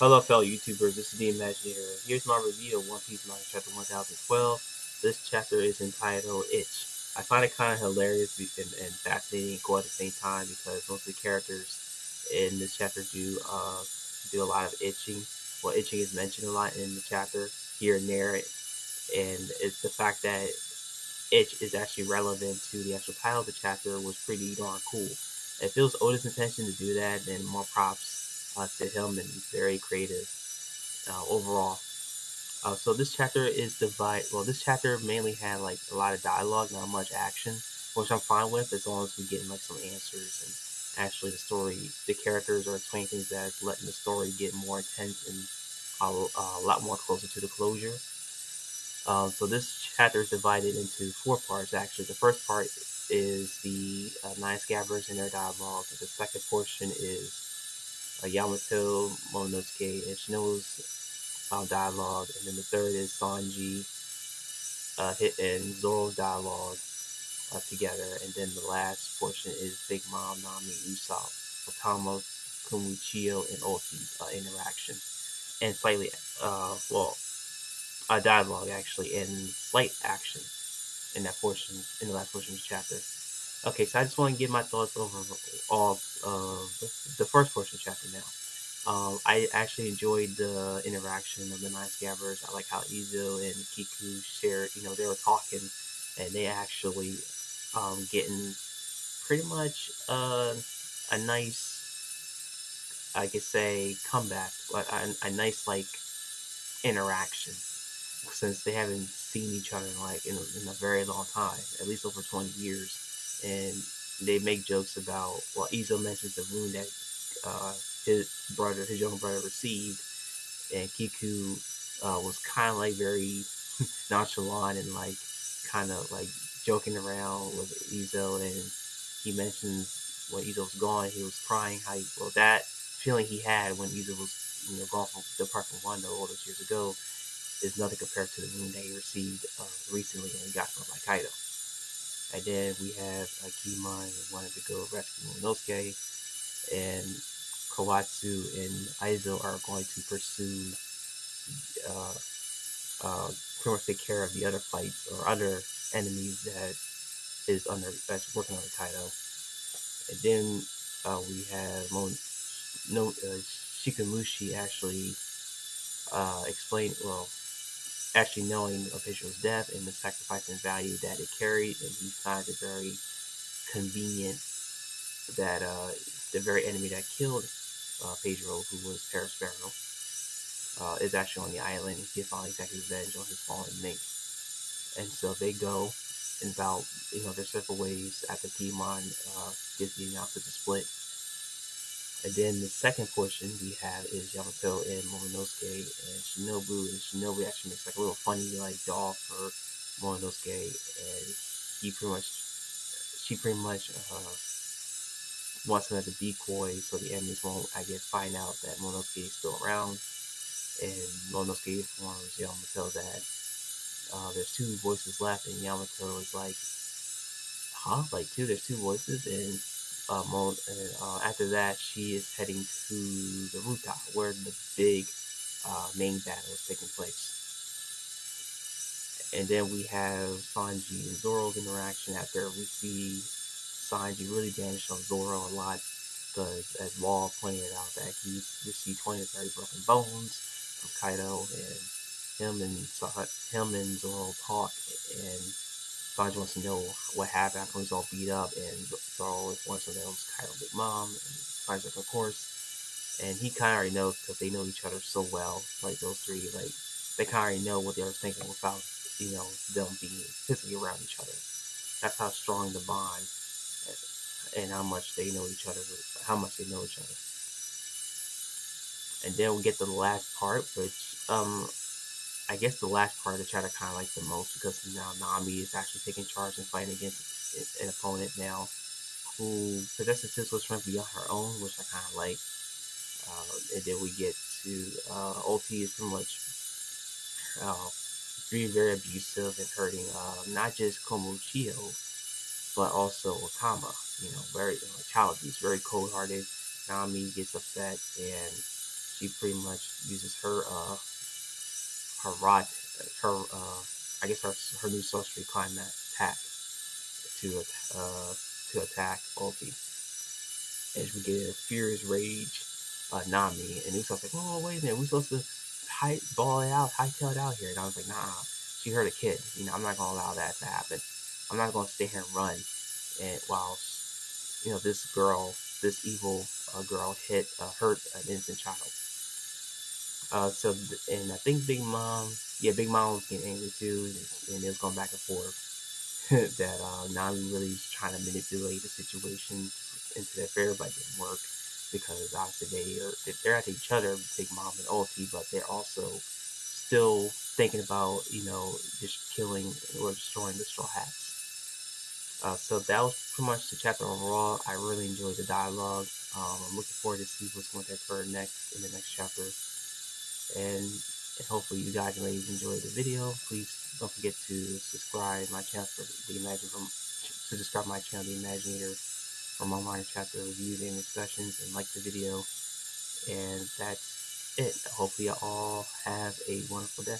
Hello, fellow YouTubers. This is the Imaginator. Here's my review of One Piece Manga Chapter 1012. This chapter is entitled Itch. I find it kind of hilarious and fascinating and cool at the same time because most of the characters in this chapter do a lot of itching. Well, itching is mentioned a lot in the chapter here and there, and it's the fact that itch is actually relevant to the actual title of the chapter was pretty darn cool. If it was Oda's intention to do that, then more props to him, and very creative overall. So this chapter is divided. Well, this chapter mainly had like a lot of dialogue, not much action, which I'm fine with as long as we get like some answers and actually the story, the characters are explaining things that's letting the story get more intense and a lot more closer to the closure. So this chapter is divided into four parts. Actually, the first part is the nine scabbers and their dialogue. The second portion is Yamato, Momonosuke, and Shino's dialogue, and then the third is Sanji and Zoro's dialogue together, and then the last portion is Big Mom, Nami, Usopp, Otama, Kumuchio, and Ulti's interaction, and slightly dialogue actually, and slight action in that portion, in the last portion of the chapter. Okay, so I just want to give my thoughts over all of the first portion of the chapter now. I actually enjoyed the interaction of the nine scabbers. I like how Izo and Kiku shared, they were talking and they actually getting pretty much a nice, I could say, comeback, a nice like interaction since they haven't seen each other like in a very long time, at least over 20 years. And they make jokes about, well, Izo mentions the wound that his younger brother received, and Kiku was kind of like very nonchalant and like kind of like joking around with Izo, and he mentions when Izo was gone, he was crying. That feeling he had when Izo was gone from the park from Wando all those years ago is nothing compared to the wound that he received recently when he got from by Kaido. And then we have Kima who wanted to go rescue Momonosuke, and Kawasu and Aizo are going to pursue, uh, pretty much take care of the other fights or other enemies that's working on the Kaido. And then we have Shikamushi actually explain, well, actually knowing of Pedro's death and the sacrifice and value that it carried, and he finds it very convenient that the very enemy that killed Pedro, who was Paris Sparrow, is actually on the island, and he finally takes revenge on his fallen mate. And so they go in about, their several ways after Piedmont gives the announcement to split. And then the second portion we have is Yamato and Momonosuke and Shinobu. And Shinobu actually makes like a little funny like doll for Momonosuke, and she pretty much wants him as a decoy so the enemies won't, I guess, find out that Momonosuke is still around. And Momonosuke informs Yamato that there's two voices left, and Yamato is like, huh? Like two? There's two voices? And after that, she is heading to the Ruta, where the big main battle is taking place. And then we have Sanji and Zoro's interaction. After we see Sanji really damaged on Zoro a lot, because as Law pointed out, that he's received 20 to 30 broken bones from Kaido, and him and Zoro talk, and Sanji wants to know what happened after he was all beat up, and Zoro wants to know it was Kaido Big Mom, and Sanji's like, of course. And he kind of already knows because they know each other so well, like those three, like they kind of already know what they were thinking without, them being physically around each other. That's how strong the bond and how much they know each other, And then we get to the last part, which I guess the last part of the chapter I kind of like the most, because now Nami is actually taking charge and fighting against an opponent now who possesses physical strength beyond her own, which I kind of like. And then we get to Ulti is pretty much being very abusive and hurting not just Komuchio, but also Otama. Very child abuse, very cold-hearted. Nami gets upset and she pretty much uses her rod, her I guess her new sorcery climax attack to uh to attack Ulti. As we get a furious rage, Nami, and Usopp's like, oh wait a minute, we're supposed to ball it out, hightail it out here, and I was like, nah, she hurt a kid, I'm not gonna allow that to happen. I'm not gonna stay here and run, and while this girl, this evil girl hurt an innocent child. And I think Big Mom was getting angry too, and it was going back and forth that Nami really was trying to manipulate the situation into their favor, but it didn't work because obviously they're at each other, Big Mom and Ulti, but they're also still thinking about just killing or destroying the Straw Hats. So that was pretty much the chapter overall. I really enjoyed the dialogue. I'm looking forward to see what's going to occur next in the next chapter. And hopefully you guys and ladies enjoyed the video. Please don't forget to subscribe my channel for the Imaginator for my minor chapter reviews and discussions, and like the video. And that's it. Hopefully you all have a wonderful day.